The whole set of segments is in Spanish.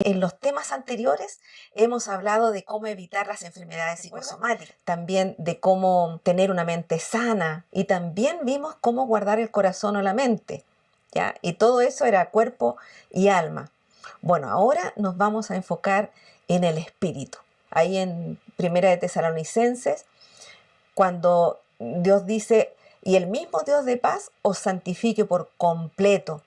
En los temas anteriores hemos hablado de cómo evitar las enfermedades psicosomáticas, también de cómo tener una mente sana y también vimos cómo guardar el corazón o la mente, ¿ya? Y todo eso era cuerpo y alma. Bueno, ahora nos vamos a enfocar en el espíritu. Ahí en Primera de Tesalonicenses, cuando Dios dice, y el mismo Dios de paz os santifique por completo,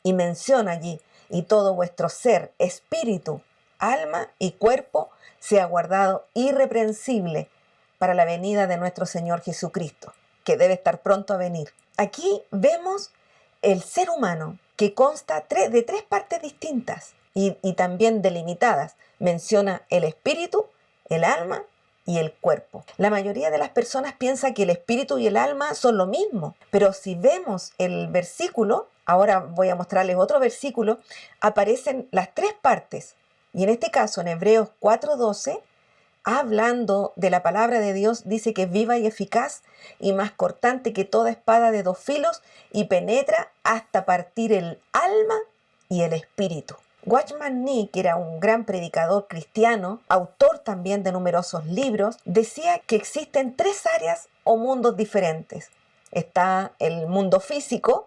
y menciona allí, y todo vuestro ser, espíritu, alma y cuerpo sea guardado irreprensible para la venida de nuestro Señor Jesucristo, que debe estar pronto a venir. Aquí vemos el ser humano, que consta de tres partes distintas y también delimitadas. Menciona el espíritu, el alma y el cuerpo. La mayoría de las personas piensa que el espíritu y el alma son lo mismo, pero si vemos el versículo, ahora voy a mostrarles otro versículo, aparecen las tres partes. Y en este caso, en Hebreos 4:12, hablando de la palabra de Dios, dice que es viva y eficaz y más cortante que toda espada de dos filos y penetra hasta partir el alma y el espíritu. Watchman Nee, que era un gran predicador cristiano, autor también de numerosos libros, decía que existen tres áreas o mundos diferentes. Está el mundo físico,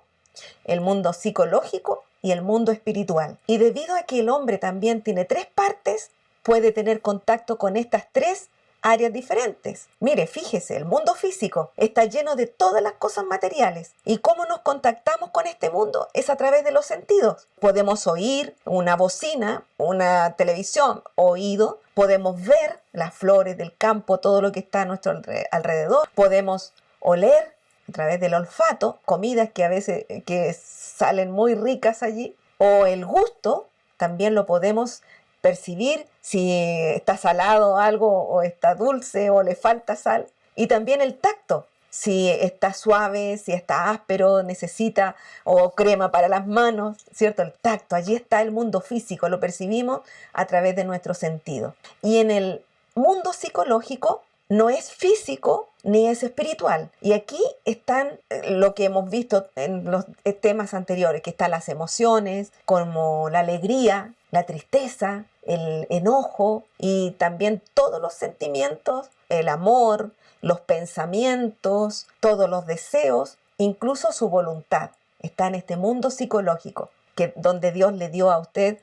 el mundo psicológico y el mundo espiritual. Y debido a que el hombre también tiene tres partes, puede tener contacto con estas tres áreas diferentes. Mire, fíjese, el mundo físico está lleno de todas las cosas materiales. ¿Y cómo nos contactamos con este mundo? Es a través de los sentidos. Podemos oír una bocina, una televisión, oído. Podemos ver las flores del campo, todo lo que está a nuestro alrededor. Podemos oler a través del olfato, comidas que a veces que salen muy ricas allí. O el gusto, también lo podemos percibir si está salado algo o está dulce o le falta sal. Y también el tacto, si está suave, si está áspero, necesita o crema para las manos, ¿cierto? El tacto, allí está el mundo físico, lo percibimos a través de nuestros sentidos. Y en el mundo psicológico no es físico ni es espiritual. Y aquí están lo que hemos visto en los temas anteriores, que están las emociones, como la alegría, la tristeza, el enojo y también todos los sentimientos, el amor, los pensamientos, todos los deseos, incluso su voluntad. Está en este mundo psicológico, donde Dios le dio a usted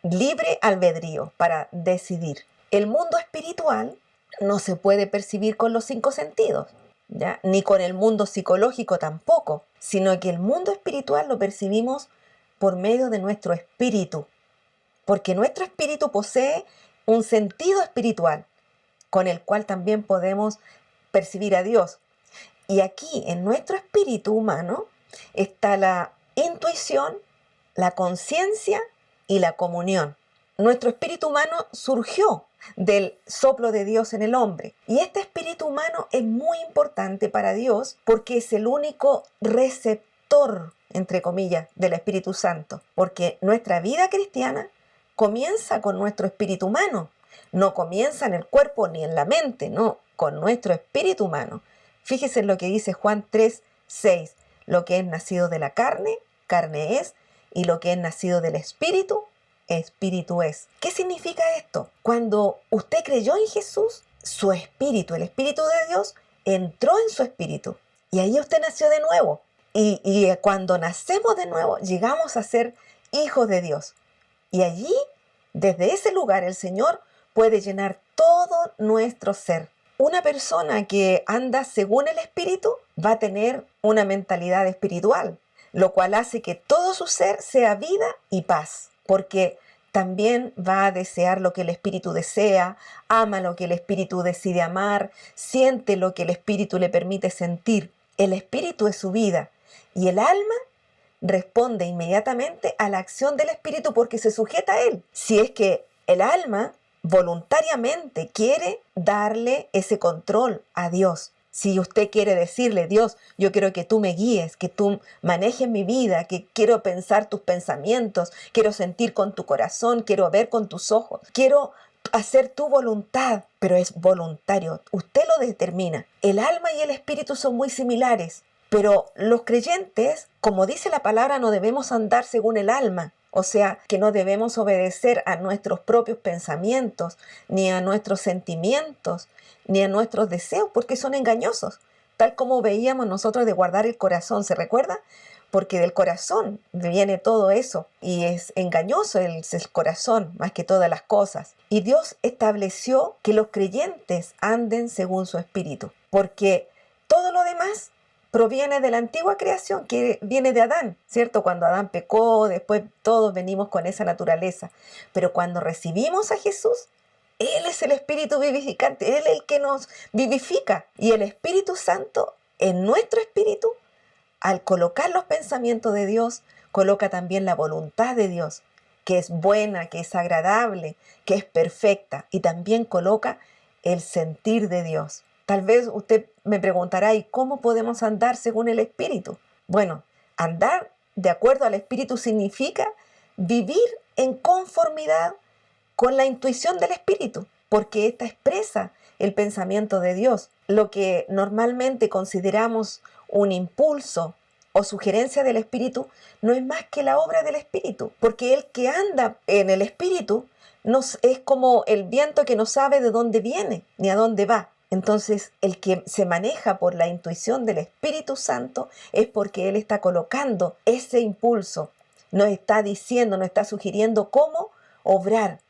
libre albedrío para decidir. El mundo espiritual no se puede percibir con los cinco sentidos, ¿ya? Ni con el mundo psicológico tampoco, sino que el mundo espiritual lo percibimos por medio de nuestro espíritu, porque nuestro espíritu posee un sentido espiritual con el cual también podemos percibir a Dios. Y aquí en nuestro espíritu humano está la intuición, la conciencia y la comunión. Nuestro espíritu humano surgió del soplo de Dios en el hombre. Y este espíritu humano es muy importante para Dios porque es el único receptor, entre comillas, del Espíritu Santo. Porque nuestra vida cristiana comienza con nuestro espíritu humano. No comienza en el cuerpo ni en la mente, no, con nuestro espíritu humano. Fíjese en lo que dice Juan 3:6. Lo que es nacido de la carne, carne es, y lo que es nacido del espíritu, espíritu es. ¿Qué significa esto? Cuando usted creyó en Jesús, su espíritu, el espíritu de Dios, entró en su espíritu. Y ahí usted nació de nuevo. Y cuando nacemos de nuevo, llegamos a ser hijos de Dios. Y allí, desde ese lugar, el Señor puede llenar todo nuestro ser. Una persona que anda según el espíritu va a tener una mentalidad espiritual, lo cual hace que todo su ser sea vida y paz, porque también va a desear lo que el espíritu desea, ama lo que el espíritu decide amar, siente lo que el espíritu le permite sentir. El espíritu es su vida y el alma responde inmediatamente a la acción del espíritu porque se sujeta a él. Si es que el alma voluntariamente quiere darle ese control a Dios. Si usted quiere decirle, Dios, yo quiero que tú me guíes, que tú manejes mi vida, que quiero pensar tus pensamientos, quiero sentir con tu corazón, quiero ver con tus ojos, quiero hacer tu voluntad, pero es voluntario, usted lo determina. El alma y el espíritu son muy similares, pero los creyentes, como dice la palabra, no debemos andar según el alma, O sea, que no debemos obedecer a nuestros propios pensamientos, ni a nuestros sentimientos, ni a nuestros deseos, porque son engañosos. Tal como veíamos nosotros de guardar el corazón, ¿se recuerda? Porque del corazón viene todo eso y es engañoso el corazón más que todas las cosas. Y Dios estableció que los creyentes anden según su espíritu, porque todo lo demás proviene de la antigua creación que viene de Adán, ¿cierto? Cuando Adán pecó, después todos venimos con esa naturaleza. Pero cuando recibimos a Jesús, Él es el Espíritu vivificante, Él es el que nos vivifica. Y el Espíritu Santo en nuestro espíritu, al colocar los pensamientos de Dios, coloca también la voluntad de Dios, que es buena, que es agradable, que es perfecta. Y también coloca el sentir de Dios. Tal vez usted me preguntará, ¿y cómo podemos andar según el Espíritu? Bueno, andar de acuerdo al Espíritu significa vivir en conformidad con la intuición del Espíritu, porque ésta expresa el pensamiento de Dios. Lo que normalmente consideramos un impulso o sugerencia del Espíritu no es más que la obra del Espíritu, porque el que anda en el Espíritu es como el viento que no sabe de dónde viene ni a dónde va. Entonces, el que se maneja por la intuición del Espíritu Santo es porque Él está colocando ese impulso, nos está diciendo, nos está sugiriendo cómo obrar,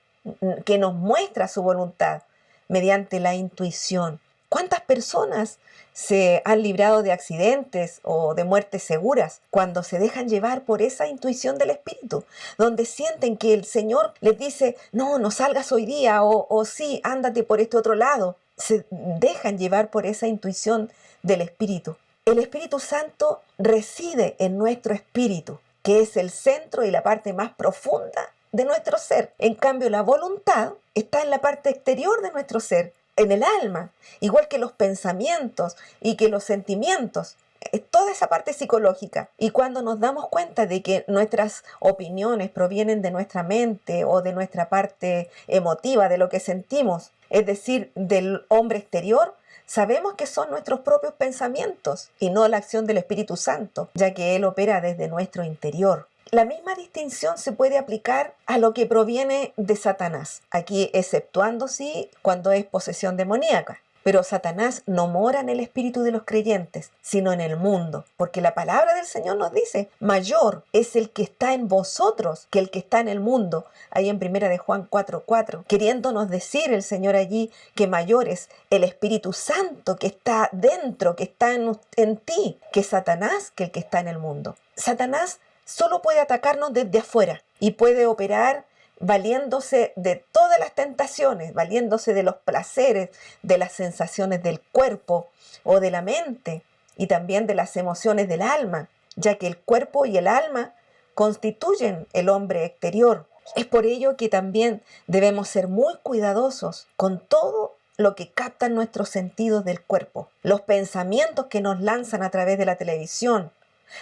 que nos muestra su voluntad mediante la intuición. ¿Cuántas personas se han librado de accidentes o de muertes seguras cuando se dejan llevar por esa intuición del Espíritu? Donde sienten que el Señor les dice, no, no salgas hoy día, o sí, ándate por este otro lado. Se dejan llevar por esa intuición del Espíritu. El Espíritu Santo reside en nuestro espíritu, que es el centro y la parte más profunda de nuestro ser. En cambio, la voluntad está en la parte exterior de nuestro ser, en el alma, igual que los pensamientos y que los sentimientos. Es toda esa parte psicológica. Y cuando nos damos cuenta de que nuestras opiniones provienen de nuestra mente o de nuestra parte emotiva, de lo que sentimos, es decir, del hombre exterior, sabemos que son nuestros propios pensamientos y no la acción del Espíritu Santo, ya que Él opera desde nuestro interior. La misma distinción se puede aplicar a lo que proviene de Satanás, aquí exceptuando sí cuando es posesión demoníaca. Pero Satanás no mora en el espíritu de los creyentes, sino en el mundo, porque la palabra del Señor nos dice, mayor es el que está en vosotros que el que está en el mundo, ahí en 1 de Juan 4:4, queriéndonos decir el Señor allí que mayor es el Espíritu Santo que está dentro, que está en ti, que Satanás, que el que está en el mundo. Satanás solo puede atacarnos desde afuera y puede operar valiéndose de todas las tentaciones, valiéndose de los placeres, de las sensaciones del cuerpo o de la mente y también de las emociones del alma, ya que el cuerpo y el alma constituyen el hombre exterior. Es por ello que también debemos ser muy cuidadosos con todo lo que captan nuestros sentidos del cuerpo, los pensamientos que nos lanzan a través de la televisión,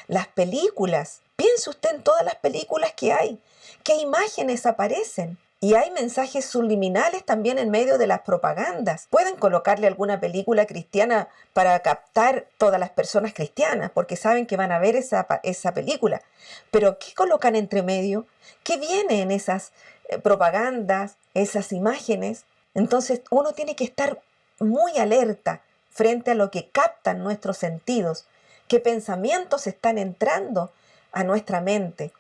las películas. Piense usted en todas las películas que hay. ¿Qué imágenes aparecen? Y hay mensajes subliminales también en medio de las propagandas. Pueden colocarle alguna película cristiana para captar todas las personas cristianas, porque saben que van a ver esa película. Pero ¿qué colocan entre medio? ¿Qué viene en esas propagandas, esas imágenes? Entonces uno tiene que estar muy alerta frente a lo que captan nuestros sentidos. ¿Qué pensamientos están entrando a nuestra mente?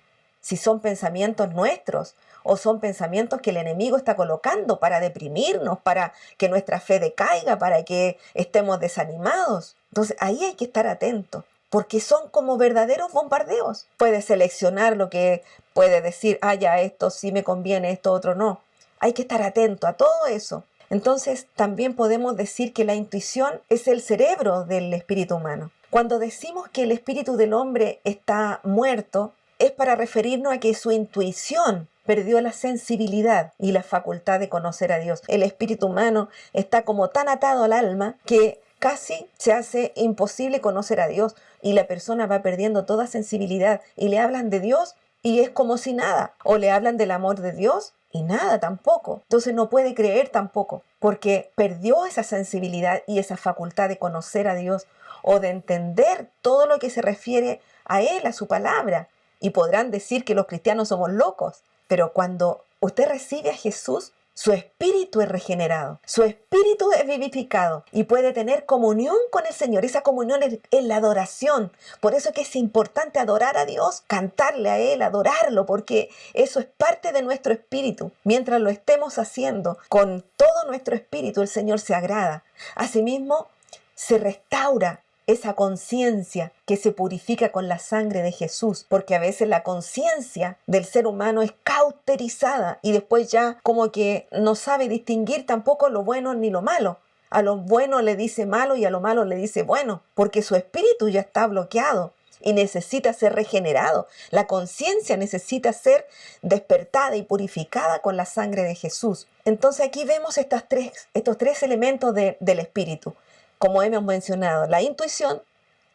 Si son pensamientos nuestros o son pensamientos que el enemigo está colocando para deprimirnos, para que nuestra fe decaiga, para que estemos desanimados. Entonces ahí hay que estar atentos, porque son como verdaderos bombardeos. Puede seleccionar lo que puede decir, ya esto sí me conviene, esto otro no. Hay que estar atento a todo eso. Entonces también podemos decir que la intuición es el cerebro del espíritu humano. Cuando decimos que el espíritu del hombre está muerto, es para referirnos a que su intuición perdió la sensibilidad y la facultad de conocer a Dios. El espíritu humano está como tan atado al alma que casi se hace imposible conocer a Dios y la persona va perdiendo toda sensibilidad y le hablan de Dios y es como si nada, o le hablan del amor de Dios y nada tampoco. Entonces no puede creer tampoco porque perdió esa sensibilidad y esa facultad de conocer a Dios o de entender todo lo que se refiere a Él, a su palabra. y podrán decir que los cristianos somos locos, pero cuando usted recibe a Jesús, su espíritu es regenerado, su espíritu es vivificado y puede tener comunión con el Señor. Esa comunión es la adoración. Por eso es que es importante adorar a Dios, cantarle a Él, adorarlo, porque eso es parte de nuestro espíritu. Mientras lo estemos haciendo con todo nuestro espíritu, el Señor se agrada. Asimismo, se restaura esa conciencia que se purifica con la sangre de Jesús, porque a veces la conciencia del ser humano es cauterizada y después ya como que no sabe distinguir tampoco lo bueno ni lo malo. A lo bueno le dice malo y a lo malo le dice bueno, porque su espíritu ya está bloqueado y necesita ser regenerado. La conciencia necesita ser despertada y purificada con la sangre de Jesús. Entonces aquí vemos estos tres elementos del espíritu. Como hemos mencionado, la intuición,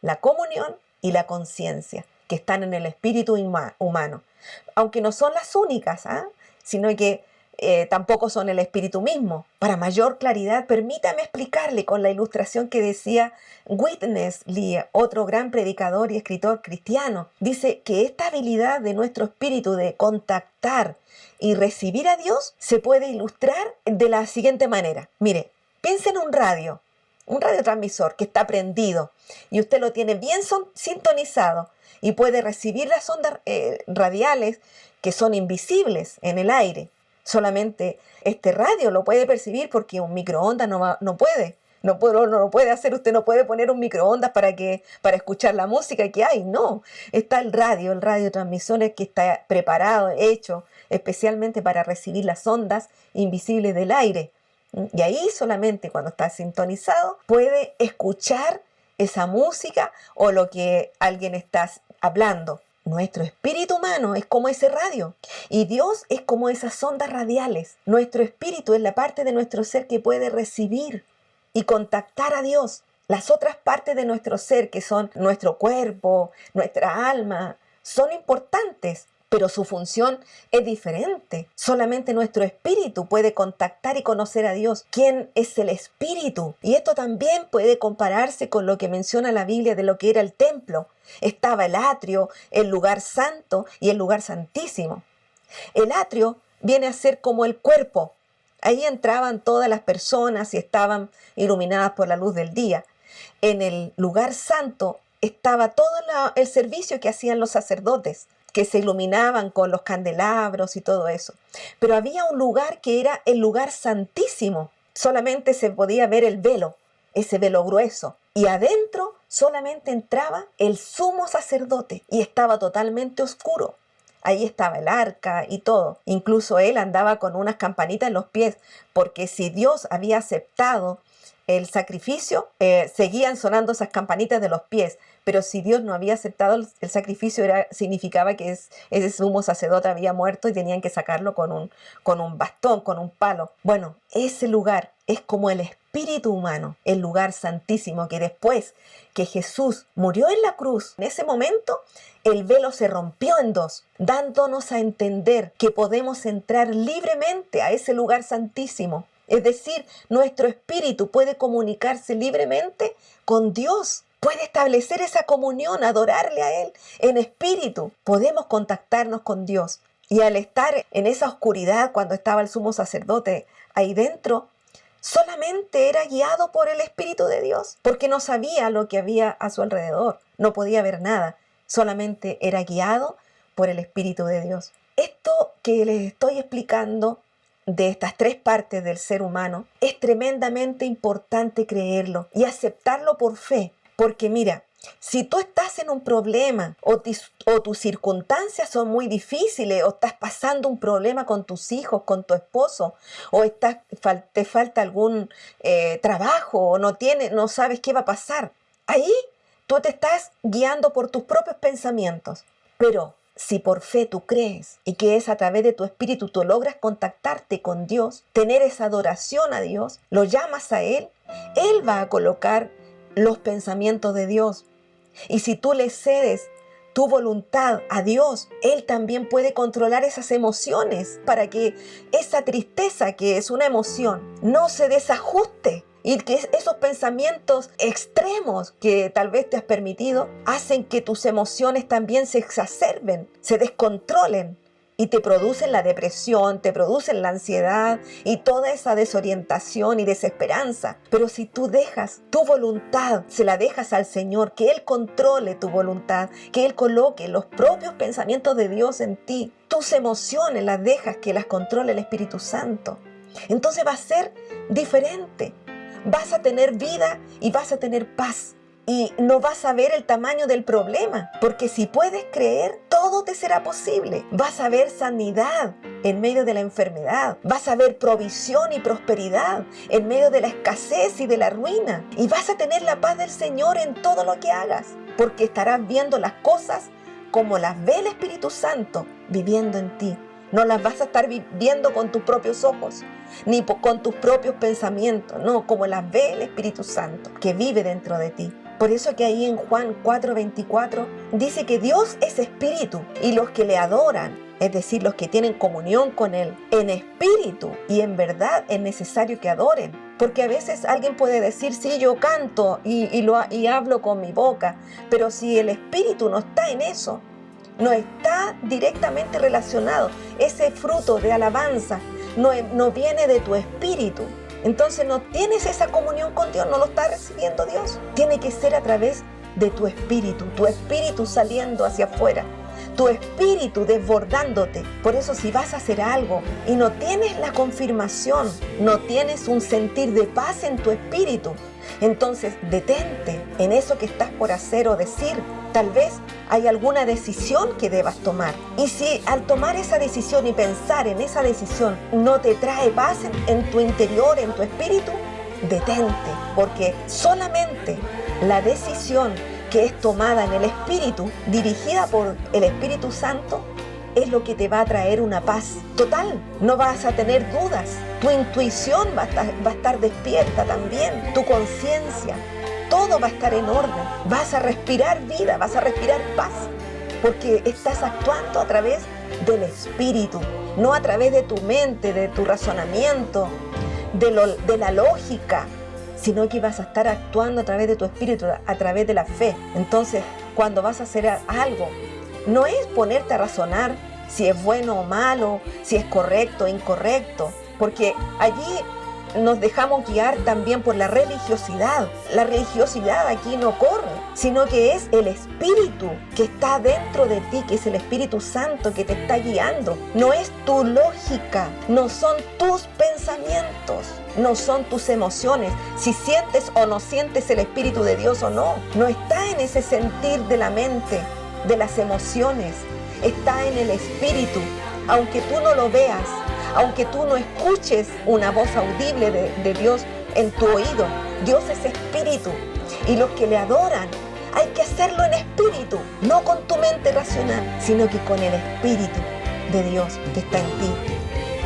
la comunión y la conciencia, que están en el espíritu humano. Aunque no son las únicas, sino que tampoco son el espíritu mismo. Para mayor claridad, permítame explicarle con la ilustración que decía Witness Lee, otro gran predicador y escritor cristiano. Dice que esta habilidad de nuestro espíritu de contactar y recibir a Dios se puede ilustrar de la siguiente manera. Mire, piensa en un radiotransmisor que está prendido y usted lo tiene bien sintonizado y puede recibir las ondas radiales que son invisibles en el aire. Solamente este radio lo puede percibir porque un microondas no puede. No lo puede hacer. Usted no puede poner un microondas para escuchar la música que hay. No, está el radiotransmisor que está preparado, hecho especialmente para recibir las ondas invisibles del aire. Y ahí solamente cuando está sintonizado puede escuchar esa música o lo que alguien está hablando. Nuestro espíritu humano es como ese radio y Dios es como esas ondas radiales. Nuestro espíritu es la parte de nuestro ser que puede recibir y contactar a Dios. Las otras partes de nuestro ser, que son nuestro cuerpo, nuestra alma, son importantes, pero su función es diferente. Solamente nuestro espíritu puede contactar y conocer a Dios. ¿Quién es el espíritu? Y esto también puede compararse con lo que menciona la Biblia de lo que era el templo. Estaba el atrio, el lugar santo y el lugar santísimo. El atrio viene a ser como el cuerpo. Ahí entraban todas las personas y estaban iluminadas por la luz del día. En el lugar santo estaba todo el servicio que hacían los sacerdotes, que se iluminaban con los candelabros y todo eso. Pero había un lugar que era el lugar santísimo. Solamente se podía ver el velo, ese velo grueso. Y adentro solamente entraba el sumo sacerdote y estaba totalmente oscuro. Ahí estaba el arca y todo. Incluso él andaba con unas campanitas en los pies, porque si Dios había aceptado el sacrificio, seguían sonando esas campanitas de los pies. Pero si Dios no había aceptado el sacrificio, significaba que ese sumo sacerdote había muerto y tenían que sacarlo con un bastón, con un palo. Bueno, ese lugar es como el espíritu humano, el lugar santísimo, que después que Jesús murió en la cruz, en ese momento el velo se rompió en dos, dándonos a entender que podemos entrar libremente a ese lugar santísimo. Es decir, nuestro espíritu puede comunicarse libremente con Dios. Puede establecer esa comunión, adorarle a Él en espíritu. Podemos contactarnos con Dios. Y al estar en esa oscuridad, cuando estaba el sumo sacerdote ahí dentro, solamente era guiado por el Espíritu de Dios, porque no sabía lo que había a su alrededor. No podía ver nada. Solamente era guiado por el Espíritu de Dios. Esto que les estoy explicando de estas tres partes del ser humano, es tremendamente importante creerlo y aceptarlo por fe. Porque mira, si tú estás en un problema o tus circunstancias son muy difíciles o estás pasando un problema con tus hijos, con tu esposo, o te falta algún trabajo o no sabes qué va a pasar, ahí tú te estás guiando por tus propios pensamientos. Pero si por fe tú crees y que es a través de tu espíritu tú logras contactarte con Dios, tener esa adoración a Dios, lo llamas a Él, Él va a colocar los pensamientos de Dios. Y si tú le cedes tu voluntad a Dios, Él también puede controlar esas emociones para que esa tristeza, que es una emoción, no se desajuste Y que esos pensamientos extremos que tal vez te has permitido hacen que tus emociones también se exacerben, se descontrolen y te producen la depresión, te producen la ansiedad y toda esa desorientación y desesperanza. Pero si tú dejas tu voluntad, se la dejas al Señor, que Él controle tu voluntad, que Él coloque los propios pensamientos de Dios en ti, tus emociones las dejas que las controle el Espíritu Santo, entonces va a ser diferente. Vas a tener vida y vas a tener paz. Y no vas a ver el tamaño del problema, porque si puedes creer, todo te será posible. Vas a ver sanidad en medio de la enfermedad. Vas a ver provisión y prosperidad en medio de la escasez y de la ruina. Y vas a tener la paz del Señor en todo lo que hagas, porque estarás viendo las cosas como las ve el Espíritu Santo viviendo en ti. No las vas a estar viendo con tus propios ojos, ni con tus propios pensamientos, no, como las ve el Espíritu Santo que vive dentro de ti. Por eso que ahí en Juan 4:24 dice que Dios es espíritu y los que le adoran, es decir, los que tienen comunión con Él, en espíritu y en verdad es necesario que adoren. Porque a veces alguien puede decir, sí, yo canto y hablo con mi boca, pero si el espíritu no está en eso, no está directamente relacionado, ese fruto de alabanza no viene de tu espíritu, entonces no tienes esa comunión con Dios, no lo está recibiendo Dios. Tiene que ser a través de tu espíritu saliendo hacia afuera, tu espíritu desbordándote. Por eso si vas a hacer algo y no tienes la confirmación, no tienes un sentir de paz en tu espíritu, entonces detente en eso que estás por hacer o decir. Tal vez hay alguna decisión que debas tomar. Y si al tomar esa decisión y pensar en esa decisión no te trae paz en tu interior, en tu espíritu, detente, porque solamente la decisión que es tomada en el espíritu, dirigida por el Espíritu Santo, es lo que te va a traer una paz total. No vas a tener dudas. Tu intuición va a estar despierta también. Tu conciencia. Todo va a estar en orden. Vas a respirar vida, vas a respirar paz. Porque estás actuando a través del Espíritu. No a través de tu mente, de tu razonamiento, de la lógica. Sino que vas a estar actuando a través de tu Espíritu, a través de la fe. Entonces, cuando vas a hacer algo, no es ponerte a razonar si es bueno o malo, si es correcto o incorrecto, porque allí nos dejamos guiar también por la religiosidad. La religiosidad aquí no corre, sino que es el Espíritu que está dentro de ti, que es el Espíritu Santo que te está guiando. No es tu lógica, no son tus pensamientos, no son tus emociones, si sientes o no sientes el Espíritu de Dios o no. No está en ese sentir de la mente, de las emociones, está en el Espíritu. Aunque tú no lo veas, aunque tú no escuches una voz audible de Dios en tu oído, Dios es Espíritu. Y los que le adoran, hay que hacerlo en espíritu, no con tu mente racional, sino que con el Espíritu de Dios que está en ti.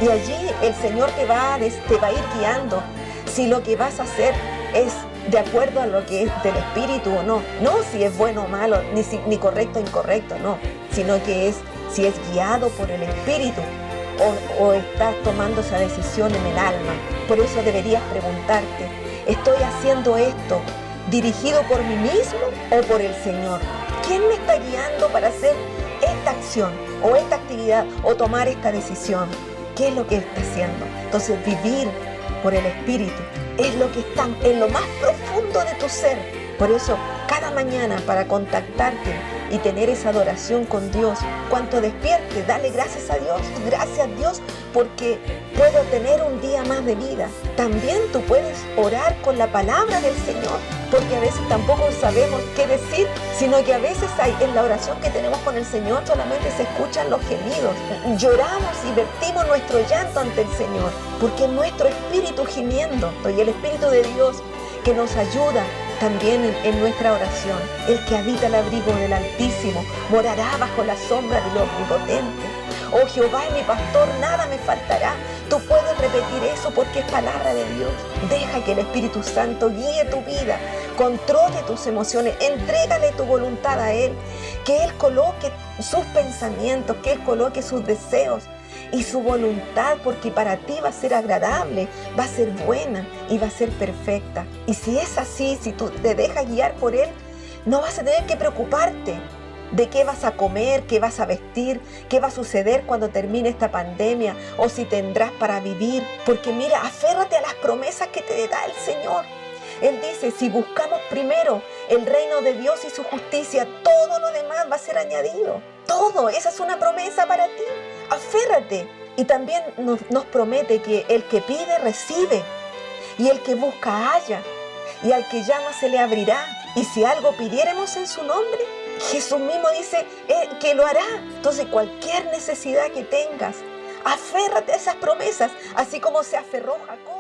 Y allí el Señor te va a ir guiando si lo que vas a hacer es de acuerdo a lo que es del Espíritu o no. No si es bueno o malo, ni correcto o incorrecto, no. Sino que es si es guiado por el Espíritu o estás tomando esa decisión en el alma. Por eso deberías preguntarte, ¿estoy haciendo esto dirigido por mí mismo o por el Señor? ¿Quién me está guiando para hacer esta acción o esta actividad o tomar esta decisión? ¿Qué es lo que está haciendo? Entonces vivir por el Espíritu es lo que está en lo más profundo de tu ser. Por eso cada mañana para contactarte y tener esa adoración con Dios, cuanto despierte, dale gracias a Dios. Gracias Dios porque puedo tener un día más de vida. También tú puedes orar con la palabra del Señor, porque a veces tampoco sabemos qué decir, sino que a veces en la oración que tenemos con el Señor solamente se escuchan los gemidos. Lloramos y vertimos nuestro llanto ante el Señor, porque es nuestro espíritu gimiendo, y el Espíritu de Dios que nos ayuda también en nuestra oración. El que habita el abrigo del Altísimo morará bajo la sombra del Omnipotente. Oh Jehová es mi pastor, nada me faltará. Tú puedes repetir eso porque es palabra de Dios. Deja que el Espíritu Santo guíe tu vida, controle tus emociones, entrégale tu voluntad a Él, que Él coloque sus pensamientos, que Él coloque sus deseos y su voluntad, porque para ti va a ser agradable, va a ser buena y va a ser perfecta. Y si es así, si tú te dejas guiar por Él, no vas a tener que preocuparte de qué vas a comer, qué vas a vestir, qué va a suceder cuando termine esta pandemia o si tendrás para vivir. Porque mira, aférrate a las promesas que te da el Señor. Él dice, si buscamos primero el reino de Dios y su justicia, todo lo demás va a ser añadido. Todo, esa es una promesa para ti. Aférrate. Y también nos promete que el que pide, recibe. Y el que busca, halla. Y al que llama, se le abrirá. Y si algo pidiéremos en su nombre, Jesús mismo dice que lo hará. Entonces, cualquier necesidad que tengas, aférrate a esas promesas, así como se aferró Jacob.